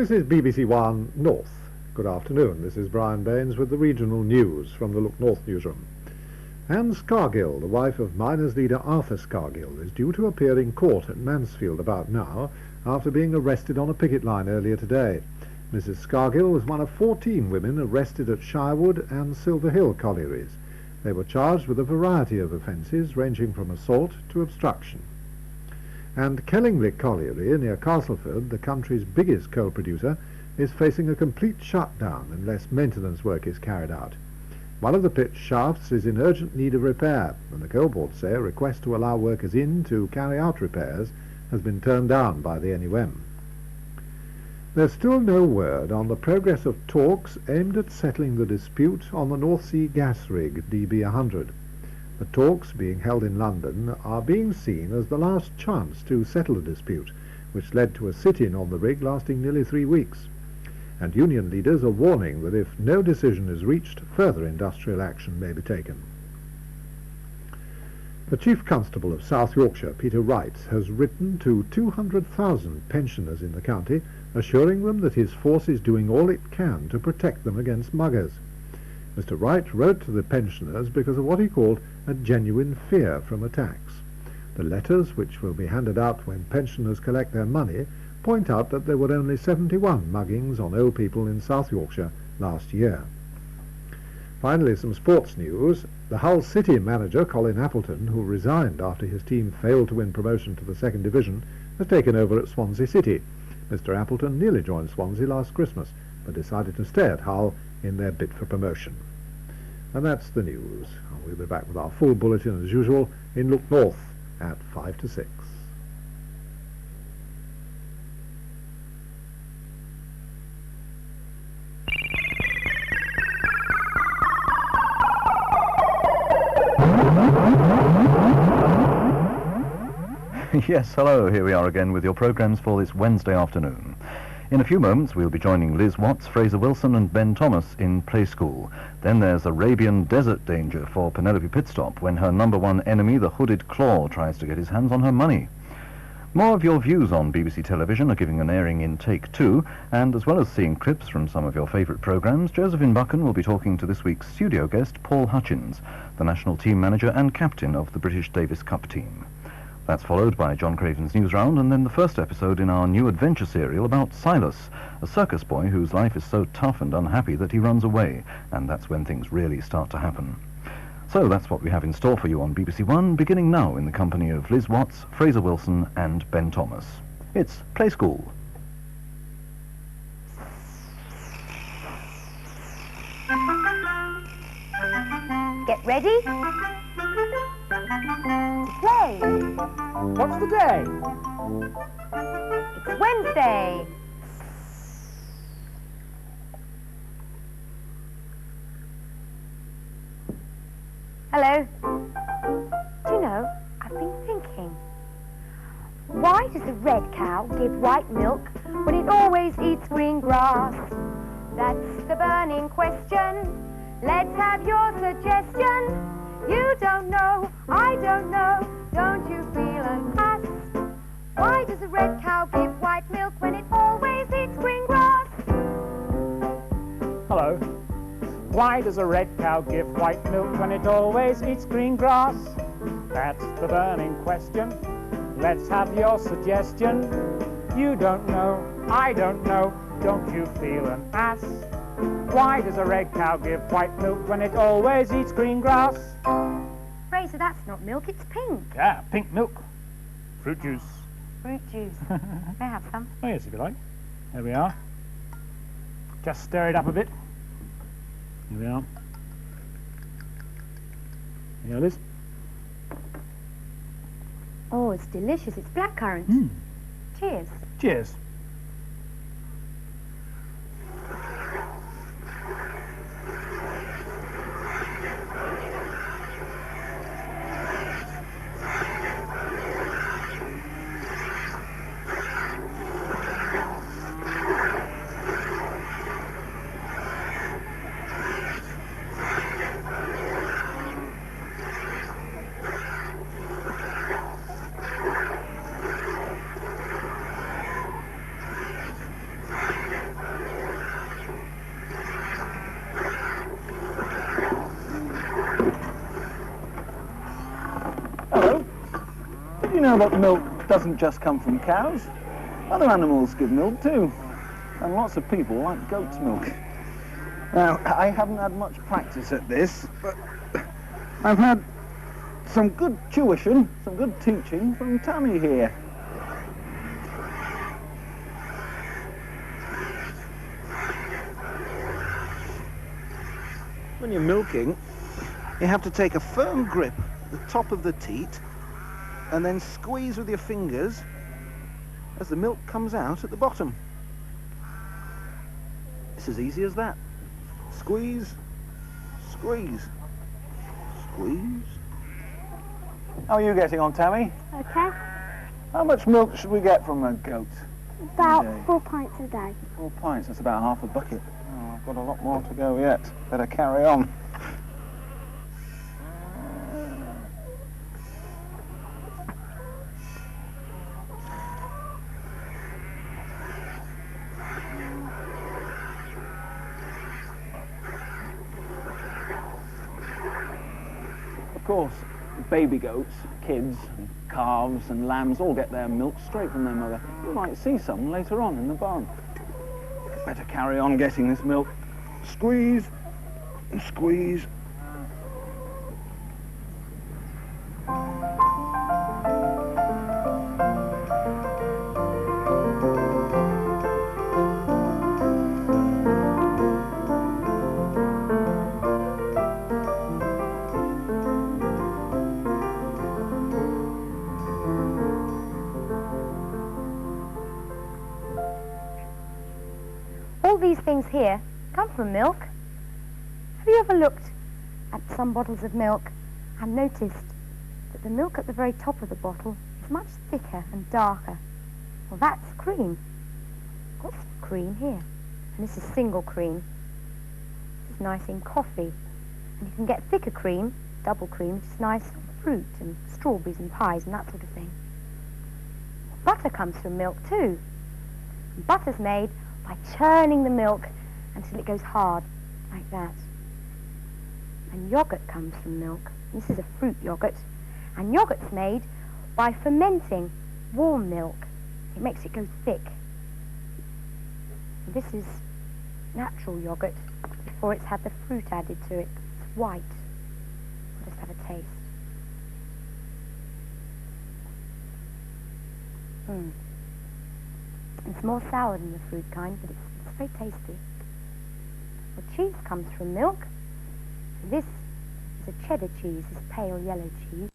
This is BBC1 North. Good afternoon. This is Brian Baines with the regional news from the Look North newsroom. Anne Scargill, the wife of miners' leader Arthur Scargill, is due to appear in court at Mansfield about now after being arrested on a picket line earlier today. Mrs. Scargill was one of 14 women arrested at Shirewood and Silver Hill collieries. They were charged with a variety of offences ranging from assault to obstruction. And Kellingley Colliery near Castleford, the country's biggest coal producer, is facing a complete shutdown unless maintenance work is carried out. One of the pit shafts is in urgent need of repair, and the coal board say a request to allow workers in to carry out repairs has been turned down by the NUM. There's still no word on the progress of talks aimed at settling the dispute on the North Sea gas rig DB100. The talks, being held in London, are being seen as the last chance to settle the dispute, which led to a sit-in on the rig lasting nearly 3 weeks. And union leaders are warning that if no decision is reached, further industrial action may be taken. The Chief Constable of South Yorkshire, Peter Wright, has written to 200,000 pensioners in the county, assuring them that his force is doing all it can to protect them against muggers. Mr. Wright wrote to the pensioners because of what he called a genuine fear from attacks. The letters, which will be handed out when pensioners collect their money, point out that there were only 71 muggings on old people in South Yorkshire last year. Finally, some sports news. The Hull City manager, Colin Appleton, who resigned after his team failed to win promotion to the second division, has taken over at Swansea City. Mr. Appleton nearly joined Swansea last Christmas, but decided to stay at Hull in their bid for promotion. And that's the news. We'll be back with our full bulletin as usual in Look North at 5 to 6. Yes, hello, here we are again with your programmes for this Wednesday afternoon. In a few moments we'll be joining Liz Watts, Fraser Wilson and Ben Thomas in Play School. Then there's Arabian desert danger for Penelope Pitstop when her number one enemy, the hooded claw, tries to get his hands on her money. More of your views on BBC television are giving an airing in Take 2, and as well as seeing clips from some of your favourite programmes, Josephine Buchan will be talking to this week's studio guest, Paul Hutchins, the national team manager and captain of the British Davis Cup team. That's followed by John Craven's News Round, and then the first episode in our new adventure serial about Silas, a circus boy whose life is so tough and unhappy that he runs away, and that's when things really start to happen. So that's what we have in store for you on BBC1, beginning now in the company of Liz Watts, Fraser Wilson and Ben Thomas. It's Play School. Get ready. Play. What's the day? It's Wednesday. Hello. Do you know, I've been thinking, why does a red cow give white milk when it always eats green grass? That's the burning question. Let's have your suggestion. You don't know, I don't know, don't you feel an ass? Why does a red cow give white milk when it always eats green grass? Hello. Why does a red cow give white milk when it always eats green grass? That's the burning question. Let's have your suggestion. You don't know, I don't know, don't you feel an ass? Why does a red cow give white milk when it always eats green grass? Fraser, that's not milk, it's pink. Yeah, pink milk. Fruit juice. Fruit juice. May I have some? Oh yes, if you like. There we are. Just stir it up a bit. Here we are. Here, Liz. Oh, it's delicious. It's blackcurrant. Cheers. Cheers. know that milk doesn't just come from cows? Other animals give milk too. And lots of people like goat's milk. Now, I haven't had much practice at this, but I've had some good tuition, some good teaching from Tammy here. When you're milking, you have to take a firm grip at the top of the teat and then squeeze with your fingers as the milk comes out at the bottom. It's as easy as that. Squeeze, squeeze, squeeze. How are you getting on, Tammy? Okay. How much milk should we get from a goat? About 4 pints a day. 4 pints, that's about half a bucket. Oh, I've got a lot more to go yet. Better carry on. Of course, baby goats, kids, and calves and lambs all get their milk straight from their mother. You might see some later on in the barn. Better carry on getting this milk. Squeeze and squeeze. All these things here come from milk. Have you ever looked at some bottles of milk and noticed that the milk at the very top of the bottle is much thicker and darker? Well, that's cream. Got some cream here. And this is single cream. This is nice in coffee. And you can get thicker cream, double cream, which is nice on fruit and strawberries and pies and that sort of thing. Butter comes from milk too. And butter's made by churning the milk until it goes hard, like that. And yogurt comes from milk. This is a fruit yogurt. And yogurt's made by fermenting warm milk. It makes it go thick. And this is natural yogurt before it's had the fruit added to it. It's white. I'll just have a taste. It's more sour than the fruit kind, but it's very tasty. Well, cheese comes from milk. This is a cheddar cheese, this pale yellow cheese.